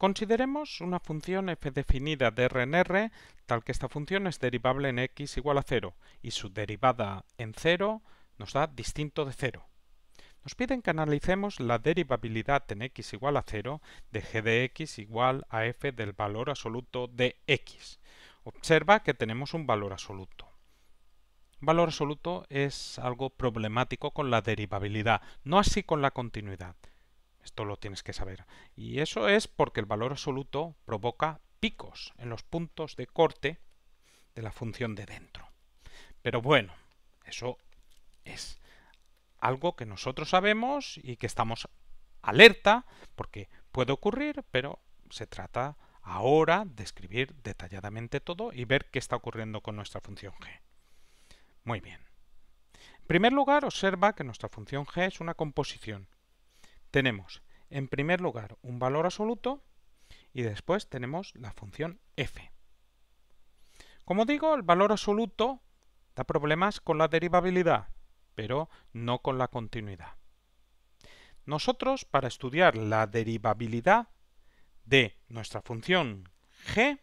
Consideremos una función f definida de R en R, tal que esta función es derivable en x igual a 0 y su derivada en 0 nos da distinto de 0. Nos piden que analicemos la derivabilidad en x igual a 0 de g de x igual a f del valor absoluto de x. Observa que tenemos un valor absoluto. Un valor absoluto es algo problemático con la derivabilidad, no así con la continuidad. Esto lo tienes que saber. Y eso es porque el valor absoluto provoca picos en los puntos de corte de la función de dentro. Pero bueno, eso es algo que nosotros sabemos y que estamos alerta porque puede ocurrir, pero se trata ahora de escribir detalladamente todo y ver qué está ocurriendo con nuestra función g. Muy bien. En primer lugar, observa que nuestra función g es una composición. Tenemos, en primer lugar, un valor absoluto y después tenemos la función f. Como digo, el valor absoluto da problemas con la derivabilidad, pero no con la continuidad. Nosotros, para estudiar la derivabilidad de nuestra función g,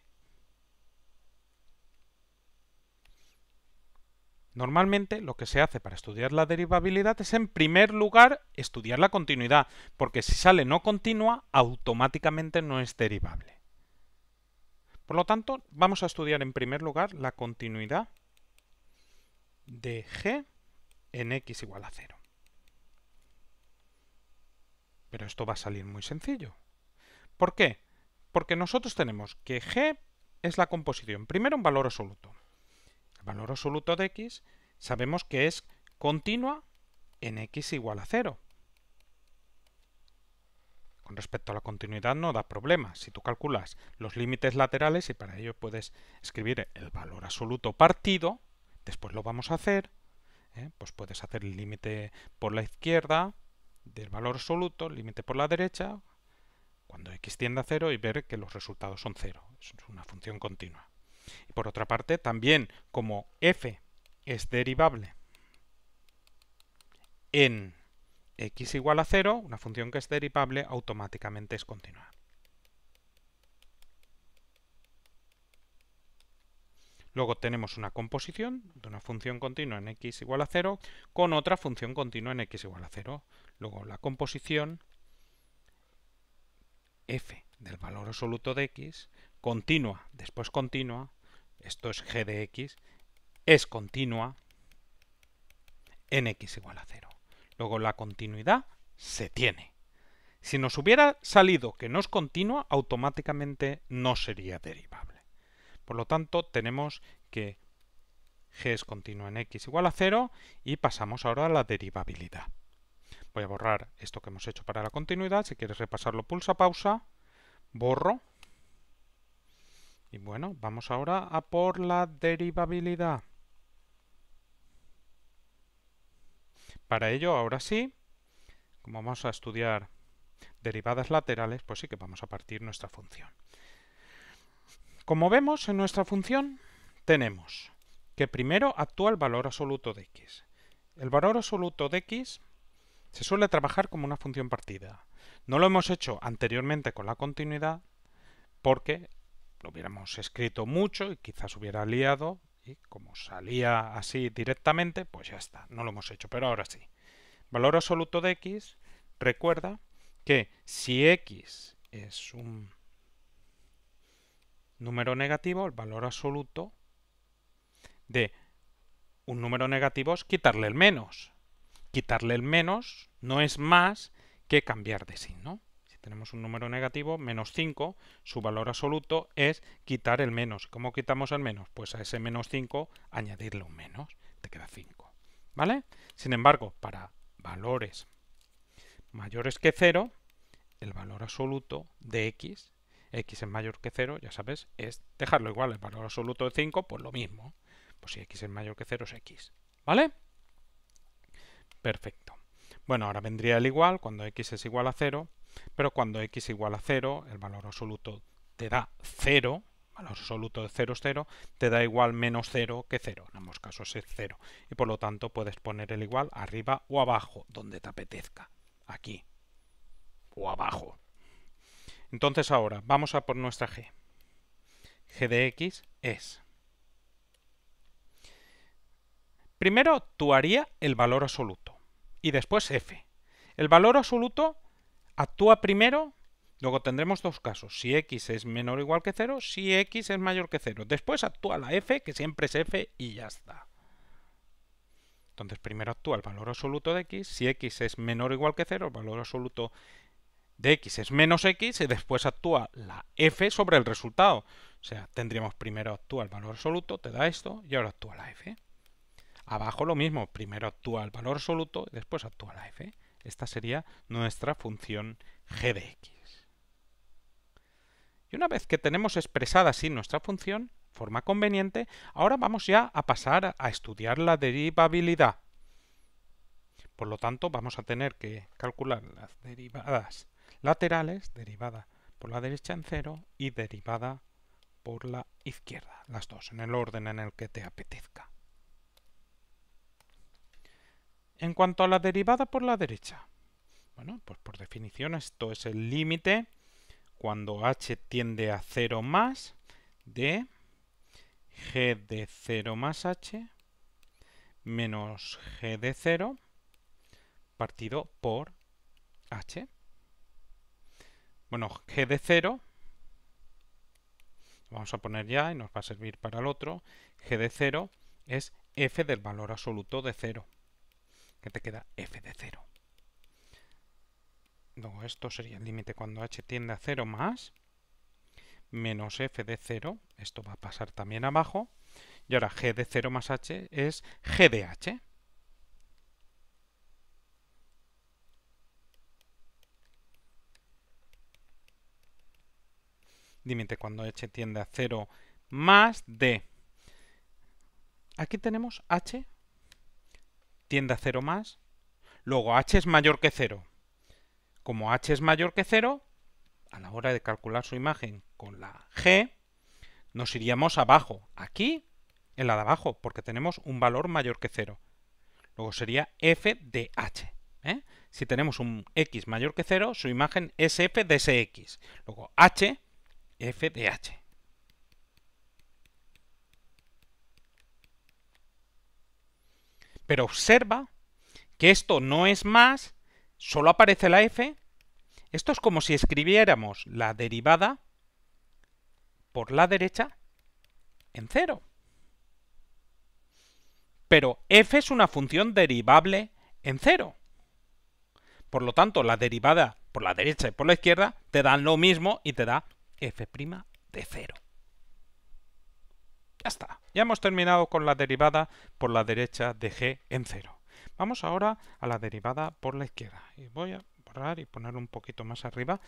normalmente lo que se hace para estudiar la derivabilidad es en primer lugar estudiar la continuidad, porque si sale no continua, automáticamente no es derivable. Por lo tanto, vamos a estudiar en primer lugar la continuidad de g en x igual a 0. Pero esto va a salir muy sencillo. ¿Por qué? Porque nosotros tenemos que g es la composición. Primero un valor absoluto. El valor absoluto de x sabemos que es continua en x igual a 0. Con respecto a la continuidad no da problema. Si tú calculas los límites laterales y para ello puedes escribir el valor absoluto partido, después lo vamos a hacer, pues puedes hacer el límite por la izquierda del valor absoluto, el límite por la derecha, cuando x tiende a 0 y ver que los resultados son 0. Es una función continua. Y por otra parte, también como f es derivable en x igual a 0, una función que es derivable automáticamente es continua. Luego tenemos una composición de una función continua en x igual a 0 con otra función continua en x igual a 0. Luego la composición f del valor absoluto de x, continua, después continua, esto es g de x, es continua en x igual a 0. Luego la continuidad se tiene. Si nos hubiera salido que no es continua, automáticamente no sería derivable. Por lo tanto, tenemos que g es continua en x igual a 0 y pasamos ahora a la derivabilidad. Voy a borrar esto que hemos hecho para la continuidad. Si quieres repasarlo, pulsa pausa, borro. Y bueno, vamos ahora a por la derivabilidad. Para ello, ahora sí, como vamos a estudiar derivadas laterales, pues sí que vamos a partir nuestra función. Como vemos en nuestra función, tenemos que primero actúa el valor absoluto de x. El valor absoluto de x se suele trabajar como una función partida. No lo hemos hecho anteriormente con la continuidad porque lo hubiéramos escrito mucho y quizás hubiera liado, y como salía así directamente, pues ya está, no lo hemos hecho, pero ahora sí. Valor absoluto de x, recuerda que si x es un número negativo, el valor absoluto de un número negativo es quitarle el menos. Quitarle el menos no es más que cambiar de signo. Si tenemos un número negativo, menos 5, su valor absoluto es quitar el menos. ¿Cómo quitamos el menos? Pues a ese menos 5 añadirle un menos, te queda 5. ¿Vale? Sin embargo, para valores mayores que 0, el valor absoluto de x es mayor que 0, ya sabes, es dejarlo igual. El valor absoluto de 5, pues lo mismo. Pues si x es mayor que 0 es x. ¿Vale? Perfecto. Bueno, ahora vendría el igual cuando x es igual a 0, pero cuando x es igual a 0, el valor absoluto te da 0, valor absoluto de 0 es 0, te da igual menos 0 que 0. En ambos casos es 0. Y por lo tanto puedes poner el igual arriba o abajo, donde te apetezca. Aquí. O abajo. Entonces ahora vamos a por nuestra g. G de x es... Primero actuaría el valor absoluto y después f. El valor absoluto actúa primero, luego tendremos dos casos, si x es menor o igual que 0, si x es mayor que 0. Después actúa la f, que siempre es f, y ya está. Entonces primero actúa el valor absoluto de x, si x es menor o igual que 0, el valor absoluto de x es menos x, y después actúa la f sobre el resultado. O sea, tendríamos primero actúa el valor absoluto, te da esto, y ahora actúa la f. Abajo lo mismo, primero actúa el valor absoluto y después actúa la f. Esta sería nuestra función g de x. Y una vez que tenemos expresada así nuestra función, forma conveniente, ahora vamos ya a pasar a estudiar la derivabilidad. Por lo tanto, vamos a tener que calcular las derivadas laterales, derivada por la derecha en 0 y derivada por la izquierda, las dos, en el orden en el que te apetezca. En cuanto a la derivada por la derecha, bueno, pues por definición esto es el límite cuando h tiende a 0 más de g de 0 más h menos g de 0 partido por h. Bueno, g de 0, vamos a poner ya y nos va a servir para el otro, g de 0 es f del valor absoluto de 0. Que te queda f de 0. Luego esto sería el límite cuando h tiende a 0 más menos f de 0. Esto va a pasar también abajo. Y ahora g de 0 más h es g de h. Límite cuando h tiende a 0 más de... Aquí tenemos h tiende a 0 más, luego h es mayor que 0. Como h es mayor que 0, a la hora de calcular su imagen con la g, nos iríamos abajo, aquí en la de abajo, porque tenemos un valor mayor que 0. Luego sería f de h. Si tenemos un x mayor que 0, su imagen es f de ese x. Luego h, f de h. Pero observa que esto no es más, solo aparece la f. Esto es como si escribiéramos la derivada por la derecha en 0. Pero f es una función derivable en 0. Por lo tanto, la derivada por la derecha y por la izquierda te dan lo mismo y te da f' de 0. Ya está. Ya hemos terminado con la derivada por la derecha de g en 0. Vamos ahora a la derivada por la izquierda. Y voy a borrar y ponerlo un poquito más arriba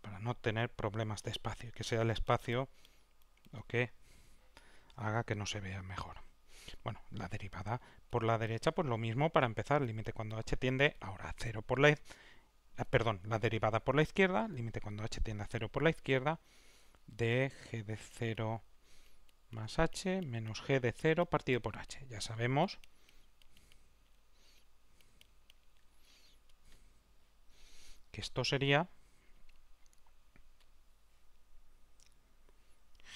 para no tener problemas de espacio. Que sea el espacio lo que haga que no se vea mejor. Bueno, la derivada por la derecha, pues lo mismo para empezar. Límite cuando h tiende ahora a 0 por la... Perdón, la derivada por la izquierda. Límite cuando h tiende a 0 por la izquierda de g de 0 más h menos g de 0 partido por h. Ya sabemos que esto sería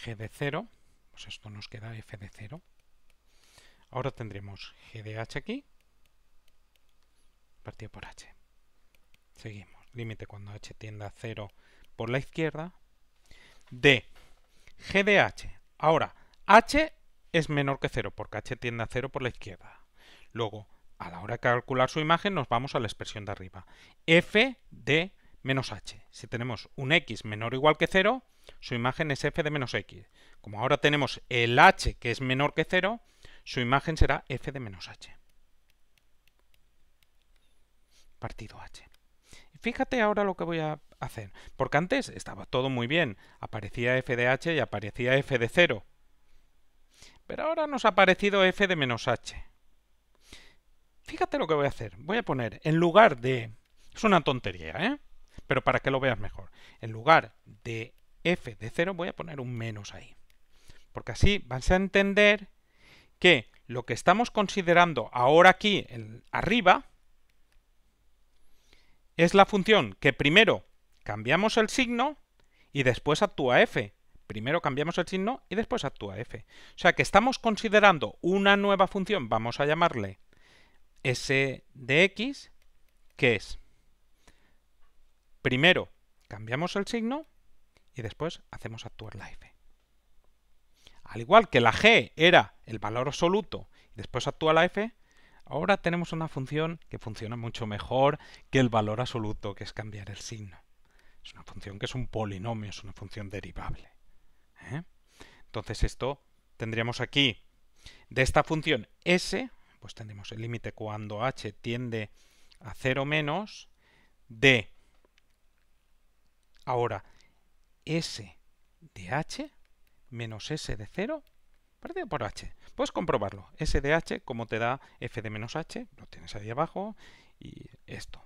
g de 0, pues esto nos queda f de 0. Ahora tendremos g de h aquí, partido por h. Seguimos. Límite cuando h tiende a 0 por la izquierda de g de h. Ahora, h es menor que 0 porque h tiende a 0 por la izquierda. Luego, a la hora de calcular su imagen, nos vamos a la expresión de arriba. f de menos h. Si tenemos un x menor o igual que 0, su imagen es f de menos x. Como ahora tenemos el h que es menor que 0, su imagen será f de menos h. Partido h. Fíjate ahora lo que voy a hacer. Porque antes estaba todo muy bien. Aparecía f de h y aparecía f de 0. Pero ahora nos ha aparecido f de menos h. Fíjate lo que voy a hacer. Voy a poner, en lugar de... Es una tontería, ¿eh? Pero para que lo veas mejor. En lugar de f de 0 voy a poner un menos ahí. Porque así vas a entender que lo que estamos considerando ahora aquí arriba es la función que primero cambiamos el signo y después actúa f. Primero cambiamos el signo y después actúa f. O sea que estamos considerando una nueva función, vamos a llamarle s de x, que es, primero cambiamos el signo y después hacemos actuar la f. Al igual que la g era el valor absoluto y después actúa la f, ahora tenemos una función que funciona mucho mejor que el valor absoluto, que es cambiar el signo. Es una función que es un polinomio, es una función derivable. Entonces esto tendríamos aquí, de esta función s, pues tendremos el límite cuando h tiende a 0 menos de, ahora, s de h menos s de 0 partido por h. Puedes comprobarlo. S de h, como te da f de menos h, lo tienes ahí abajo, y esto.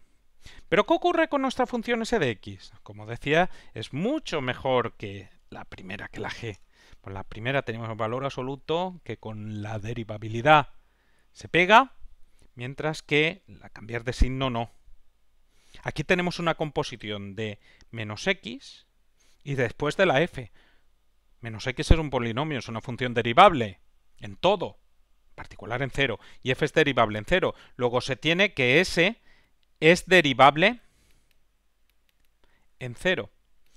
Pero ¿qué ocurre con nuestra función s de x? Como decía, es mucho mejor que la primera, que la g. Pues la primera tenemos el valor absoluto que con la derivabilidad se pega, mientras que la cambiar de signo no. Aquí tenemos una composición de menos x y después de la f. Menos x es un polinomio, es una función derivable en todo, en particular en 0, y f es derivable en 0. Luego se tiene que s es derivable en 0.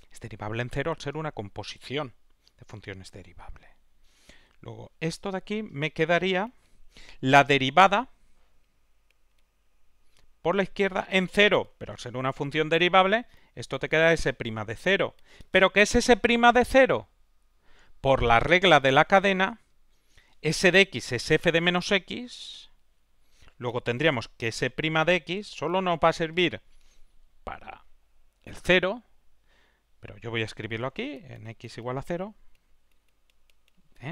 Es derivable en 0 al ser una composición de funciones derivables. Luego, esto de aquí me quedaría la derivada por la izquierda en 0, pero al ser una función derivable, esto te queda s' de 0. ¿Pero qué es s' de 0? Por la regla de la cadena, s de x es f de menos x, luego tendríamos que s' de x solo nos va a servir para el 0, pero yo voy a escribirlo aquí, en x igual a 0.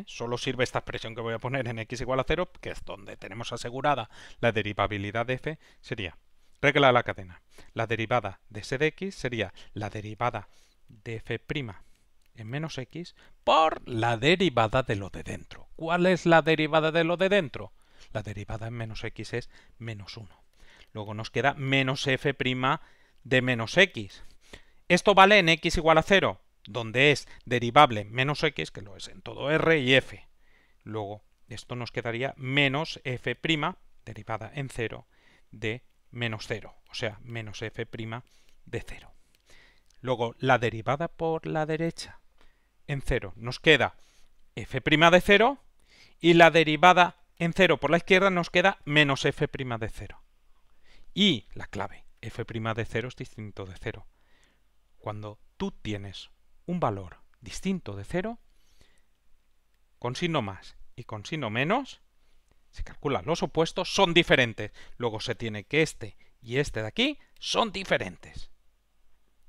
Solo sirve esta expresión que voy a poner en x igual a 0, que es donde tenemos asegurada la derivabilidad de f, sería regla de la cadena. La derivada de s de x sería la derivada de f' en menos x por la derivada de lo de dentro. ¿Cuál es la derivada de lo de dentro? La derivada en menos x es menos 1. Luego nos queda menos f' de menos x. Esto vale en x igual a 0, donde es derivable menos x, que lo es en todo r y f. Luego, esto nos quedaría menos f', derivada en 0, de menos 0, o sea, menos f' de 0. Luego, la derivada por la derecha en 0 nos queda f' de 0 y la derivada en 0 por la izquierda nos queda menos f' de 0. Y la clave, f' de 0 es distinto de 0. Cuando tú tienes un valor distinto de 0, con signo más y con signo menos, se calculan los opuestos, son diferentes. Luego se tiene que este y este de aquí son diferentes.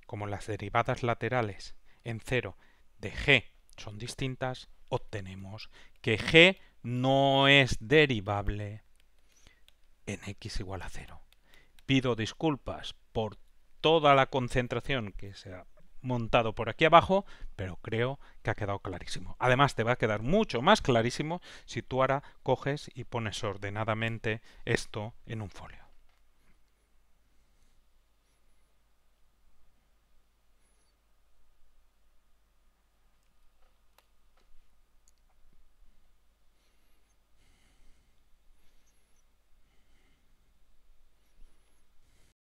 Como las derivadas laterales en 0 de g son distintas, obtenemos que g no es derivable en x igual a 0. Pido disculpas por toda la concentración que se ha montado por aquí abajo, pero creo que ha quedado clarísimo. Además, te va a quedar mucho más clarísimo si tú ahora coges y pones ordenadamente esto en un folio.